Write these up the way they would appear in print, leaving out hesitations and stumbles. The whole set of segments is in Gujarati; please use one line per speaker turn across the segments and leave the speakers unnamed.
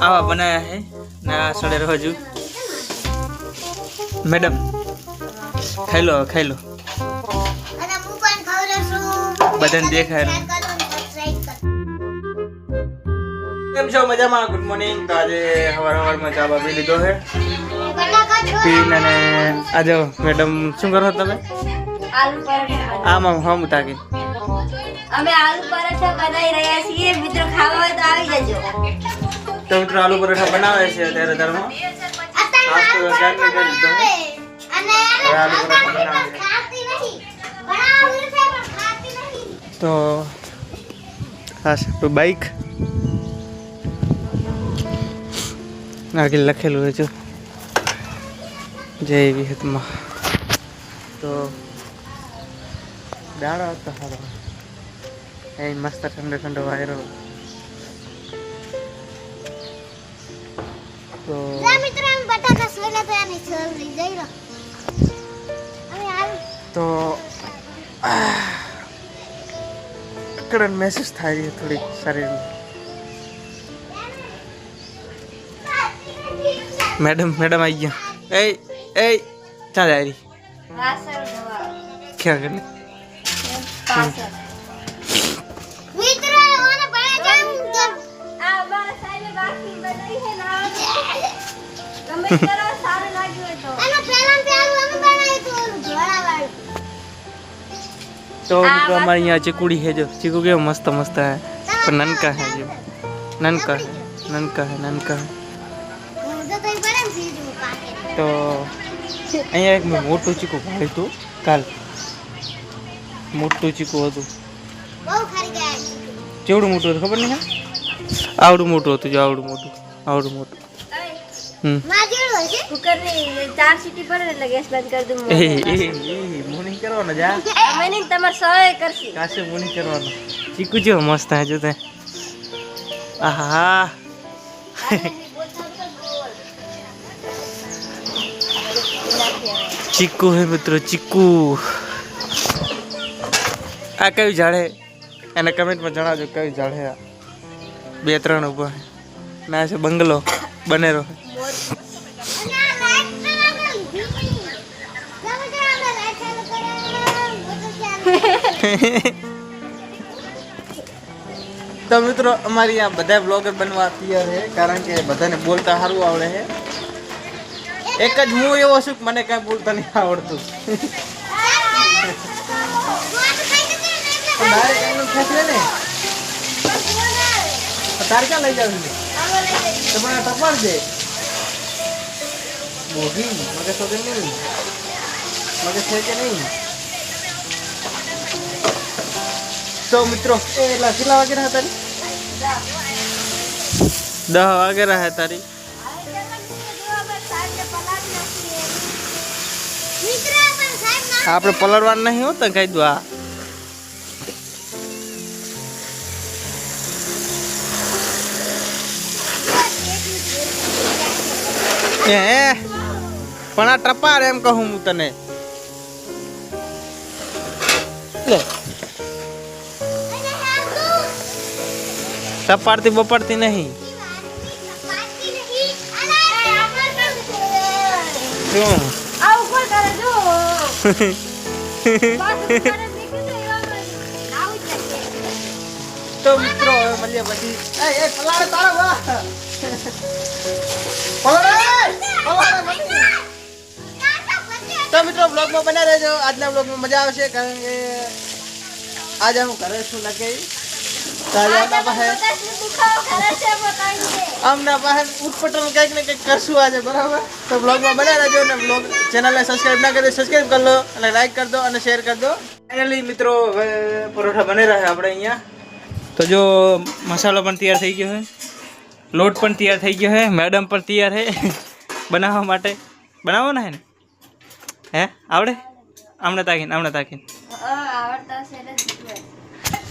आवा बनाया है ना सड़े रोजू मैडम खाई लो बदन देखाय केम छो मजामा गुड मॉर्निंग तो आज हवार में चા પી લીધો है पीने ने आज मैडम શું કરો તમે
આલુ પરાઠા
આમાં હમ તાકે
અમે આલુ પરાઠા બનાવી રહ્યા છીએ મિત્રો ખાવા હોય તો આવી જજો
તો મિત્રો આલુ પરાઠા બનાવે છે ત્યારે ધર્મ નાસ્તો જાન મે કરી દીધો અને આલુ પરાઠા બનાવે ખાતી નહીં બનાવું છે પણ ખાતી નહીં તો આ છે બાઈક આગે લખેલું છે જય વિહતમાં તો દાડા હતા હારો એ મસ્ત ઠંડો વાયરો તો
મિત્રો અમે બટાકા સોલા તો આની છોલ લઈ જઈ રહ્યો અમે આલ
તો કડન મહેસૂસ થાય છે થોડી શરીરમાં मैडम आई गया ए क्या जा रही
વાસણ ધોવા
क्या करने
પાસળ મિત્રો ઓને બળે જામ તો આ અમારા સાહેબે બાકી બનાવી છે ના તમે કરો સારું લાગ્યું તો અને પહેલા પેલું અમે બનાવ્યું તો ધોળા વાળું
तो મિત્રો हमारे यहाँ चिकुड़ी है जो चिकू के मस्त मस्त है पर ननका है जो ननका है तो અહીંયા એક મેં મોટું ચીકુ ખાધું હતું કાલ મોટું ચીકુ હતું
બહુ ખાઈ ગયા
કેવડું મોટું હતું ખબર નહીં હા આવડું મોટું હતું જો આવડું મોટું
માજેડો છે કુકરની 4 સીટી પડે એટલે ગેસ બંધ કરી દઉં
એ મોની કરવાનો જા
અમે નહીં તમાર સહાય કરશી
કાશે મોની કરવાનો ચીકુ જેવો મસ્ત હે જો તે આહા ચીકુ હે મિત્રો ચીકુ આ કયું ઝાડ હે એને કમેન્ટમાં જણાવજો કયું ઝાડ હે 2-3 ઉભા હે ના છે બંગલો બનેરો તો મિત્રો અમારી यहाँ બધા બ્લોગર બનવા તૈયાર છે કારણ કે બધાને બોલતા સારું આવડે છે એક જ હું એવો છું કે મને કઈ બોલતા નહીં આવડતું તાર ક્યાં લઈ જાવ તમારે ટપાર છે બોગી મગે તો નહીં મગે છે કે નહીં તો મિત્રો એટલા કેટલા વાગે રહ્યા તારી 10 વાગે રહ્યા તારી આપણે પલળવાનું નહીં હોતા કઈ દો આ પણ આ ટપાર એમ કહું હું તને ટપારતી બપાડતી નહીં શું તો મિત્રો મળીએ પછી પલાળે તારા વાહ તો મિત્રો બ્લોગમાં બના રહેજો આજના બ્લોગમાં મજા આવશે કારણ કે આજે હું ઘરે છું નક્કી આમના પાસે ઉટપટલ કંઈક ને કંઈક કરશું આજે બરાબર તો બ્લોગમાં બના રહેજો અને બ્લોગ ચેનલને સબસ્ક્રાઈબ ના કરી સબસ્ક્રાઈબ કરી લો અને લાઈક કરી દો અને શેર કરી દો ફાઇનલી મિત્રો હવે પરોઠા બની રહ્યા છે આપણે અહીંયા તો જો મસાલો પણ તૈયાર થઈ ગયો છે લોટ પણ તૈયાર થઈ ગયો છે મેડમ પણ તૈયાર છે બનાવવા માટે બનાવવાના છે ને હે આવડે આમણે તાકીને
આવડતા છે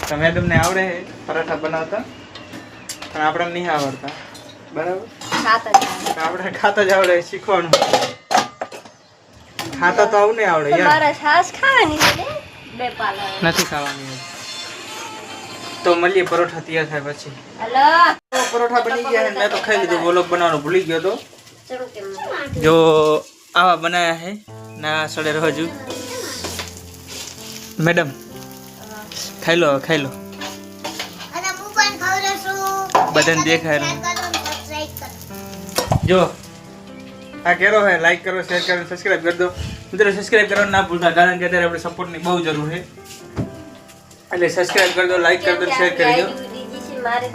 તો મેડમને આવડે છે પરાઠા બનાવતા પણ આપણે નહીં આવડતા બરાબર આપણે ખાતા જ આવડે શીખવાનું ખાતા તો આવું નહીં આવડે યાર
મારા છાશ ખાવાની છે બે પાલા
નથી ખાવાની તો મળીએ પરોઠા તૈયાર થાય પછી.
હલો
તો પરોઠા બની ગયા છે. મેં તો ખાઈ લીધું. વ્લોગ બનાવવાનું ભૂલી ગયો તો.
ચલો કેમ
જો આવા બનાયા હે ના સડે રોજુ. મેડમ ખાઈ લો ખાઈ લો.
અને હું પણ ખવડાવશું.
બધાને દેખાય ને. જો આ કેરો હે લાઈક કરો શેર કરો સબસ્ક્રાઇબ કરી દો મિત્રો. સબસ્ક્રાઇબ કરવાનું ના ભૂલતા કારણ કે અત્યારે આપણે સપોર્ટની બહુ જરૂર છે. એટલે સબસ્ક્રાઇબ કરી દો લાઈક કરી દો શેર કરી દો.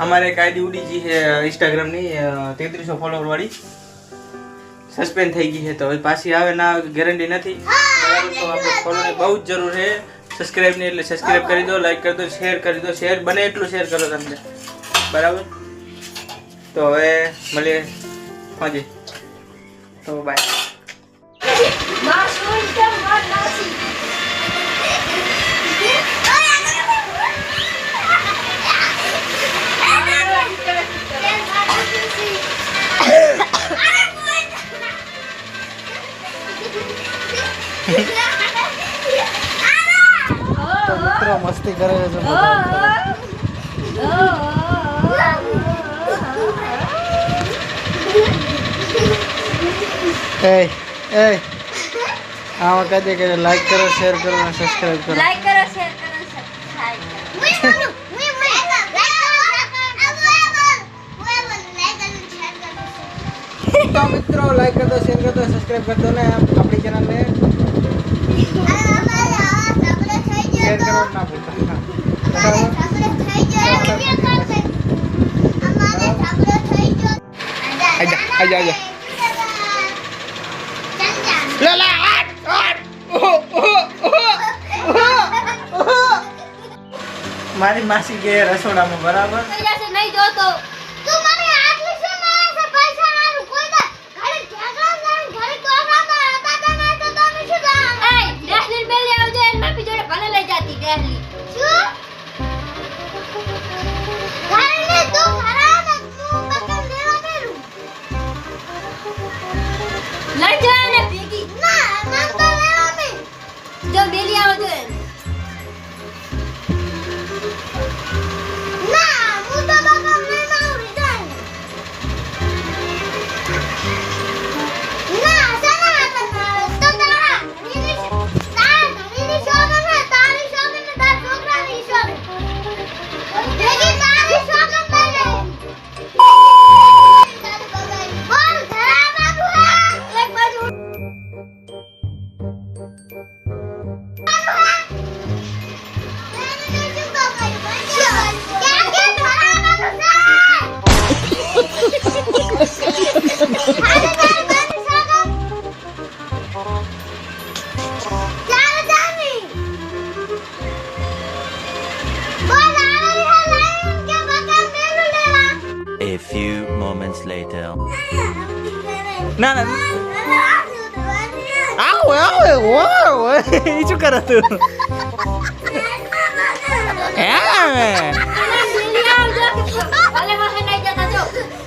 અમારે એક આઈડી ઉડીજી છે ઇન્સ્ટાગ્રામની 3300 ફોલોવર વાળી. સસ્પેન્ડ થઈ ગઈ છે તો હવે પાછી આવે ના ગેરંટી નથી. બરાબર તો આપણે ફોલોની બહુ જ જરૂર છે. સબસ્ક્રાઇબ નહીં એટલે સબસ્ક્રાઇબ કરી દો લાઈક કરી દો શેર કરી દો. શેર બને એટલું શેર કરો તમને. બરાબર તો હવે મળીએ હાજી તો બાય. તો મિત્રો મસ્તી કરે છે આમાં કહી દે કે લાઈક કરો શેર કરો અને સબસ્ક્રાઇબ કરો.
લાઈક કરો શેર કરો સબસ્ક્રાઇબ
તો મિત્રો લાઈક કરી દો શેર કરી દો સબસ્ક્રાઇબ કરી દો ને આપણી ચેનલને શેર કરો ના ભૂલતા. આજા મારી માસી કે રસોડામાં બરાબર.
નહીં જોતો તું મને આટલી શું મારે છે પૈસા નાનું કોઈ દા ઘરે ઝઘડા થાય ઘરે કોરામાં હતા ના તો તમે શું જાણ એ ડેસલી બેલી આવજો એન માપી જોડે ભલે લઈ જાતી ડેસલી શું ઘરે તું ખરાબ તું બકન લેવા મેરું લઈ જાવ ને ભેગી ના નામ તો લેવા મે જો બેલી આવજો N
A few moments later.
ના ના આવ એ શું કરે તું?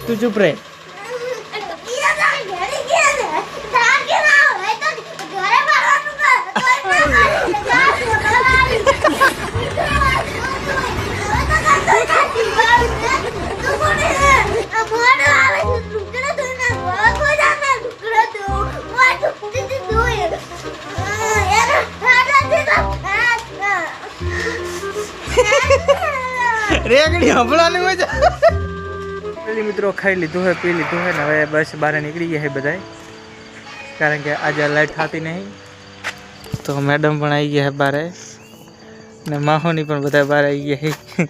તું ચૂપ રહે. રેગડી હંભળાની મજા. પેલી મિત્રો ખાઈ લીધું હે પી લીધું હે ને હવે બસ બહાર નીકળી ગયા છે બધા કારણ કે આજે લાઈટ થતી નહીં. તો મેડમ પણ આવી ગયા છે બહાર ને માહોની પણ બધા બહાર આવી ગયા છે.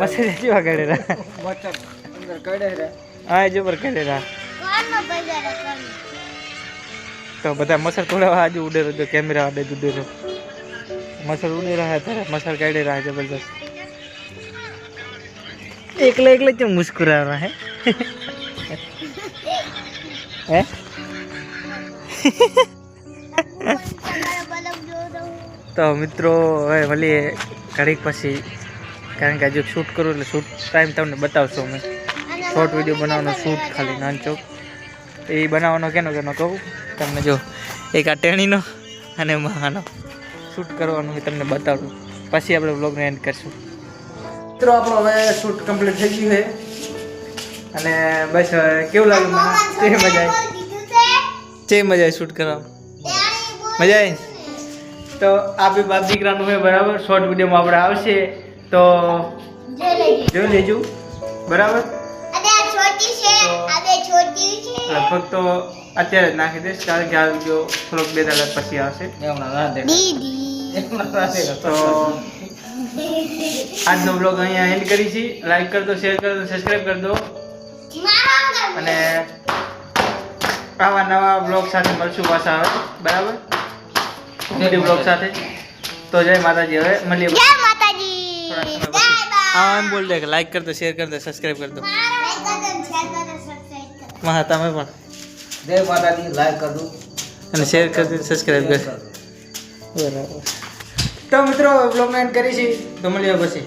મસી જેવા કરેલા હા જો પર કરેલા તો બધા મસર થોડા આજુ ઉડે રહ્યો કેમેરા આડે ઉડે રહ્યો મસર ઉડે રહ્યા ત્યારે મસર કાઢી રહ્યા જબરદસ્ત. એકલા એકલા ક્यों मुस्कुरा रहा है हैं? તો મિત્રો હવે મળીએ ઘડીક પછી કારણ કે હજુ શૂટ કરું એટલે શૂટ ટાઈમ તમને બતાવશો અમે. શોર્ટ વિડીયો બનાવવાનો શૂટ ખાલી નાનચો એ બનાવવાનો કેનો કહું તમને. જો એક આ ટેણીનો અને મહાનો શૂટ કરવાનું એ તમને બતાવું પછી આપણે વ્લોગને એન્ડ કરશું. મિત્રો આપણો હવે શૂટ કમ્પ્લીટ થઈ ગયું છે અને બસ હવે કેવું લાગ્યું મને કેવી મજા આવી કેવી મજા આવી શૂટ કરવા મજા આવી તો આ બી બાપ દીકરાનું હોય બરાબર શોર્ટ વિડીયોમાં આપણે આવશે તો જોઈ લેજો બરાબર લગભગ તો અત્યારે જ નાખી દઈશ કારણ કે આ વિડીયો થોડોક 2 કલાક પછી આવશે તો આજનો બ્લોગ અહીંયા એન્ડ કરી છે લાઈક કરી દો શેર કરી દો સબસ્ક્રાઇબ કરી દો અને આવા નવા બ્લોગ સાથે મળશું પાછા હવે બરાબર વિડીયો બ્લોગ સાથે તો જય માતાજી હવે મળીએ હા એમ બોલ દે કે લાઈક કરી દો શેર કરી દો સબસ્ક્રાઇબ કરી દો હા તમે પણ
જય માતાજી લાઈક કરી દો
અને શેર કરી દો સબસ્ક્રાઇબ કરી બરાબર તો મિત્રો બ્લોગ એન્ડ કરી છે તો મળીએ પછી